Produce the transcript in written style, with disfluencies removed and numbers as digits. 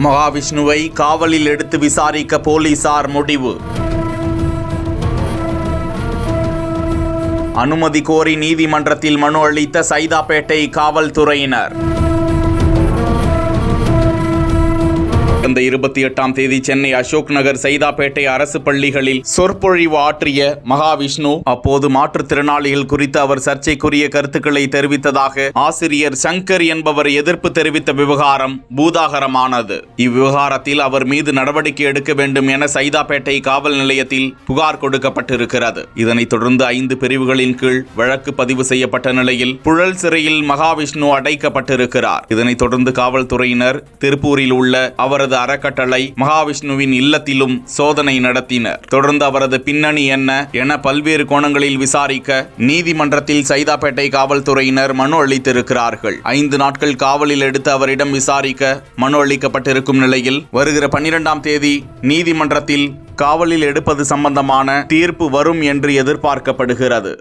மகாவிஷ்ணுவை காவலில் எடுத்து விசாரிக்க போலீசார் முடிவு. அனுமதி கோரி நீதிமன்றத்தில் மனு அளித்த சைதாப்பேட்டை காவல்துறையினர். கடந்த 28ஆம் தேதி சென்னை அசோக் நகர் சைதாப்பேட்டை அரசு பள்ளிகளில் சொற்பொழிவு ஆற்றிய மகாவிஷ்ணு அப்போது மாற்றுத்திறனாளிகள் குறித்து அவர் சர்ச்சைக்குரிய கருத்துக்களை தெரிவித்ததாக ஆசிரியர் சங்கர் என்பவர் எதிர்ப்பு தெரிவித்த விவகாரம் பூதாகரமானது. இவ்விவகாரத்தில் அவர் மீது நடவடிக்கை எடுக்க வேண்டும் என சைதாப்பேட்டை காவல் நிலையத்தில் புகார் கொடுக்கப்பட்டிருக்கிறது. இதனைத் தொடர்ந்து 5 பிரிவுகளின் கீழ் வழக்கு பதிவு செய்யப்பட்ட நிலையில் புழல் சிறையில் மகாவிஷ்ணு அடைக்கப்பட்டிருக்கிறார். இதனைத் தொடர்ந்து காவல்துறையினர் திருப்பூரில் உள்ள அவரது அறக்கட்டளை மகாவிஷ்ணுவின் இல்லத்திலும் சோதனை நடத்தினர். தொடர்ந்து அவரது பின்னணி என்ன என பல்வேறு கோணங்களில் விசாரிக்க நீதிமன்றத்தில் சைதாப்பேட்டை காவல்துறையினர் மனு அளித்திருக்கிறார்கள். 5 நாட்கள் காவலில் எடுத்து அவரிடம் விசாரிக்க மனு அளிக்கப்பட்டிருக்கும் நிலையில் வருகிற 12ஆம் தேதி நீதிமன்றத்தில் காவலில் எடுப்பது சம்பந்தமான தீர்ப்பு வரும் என்று எதிர்பார்க்கப்படுகிறது.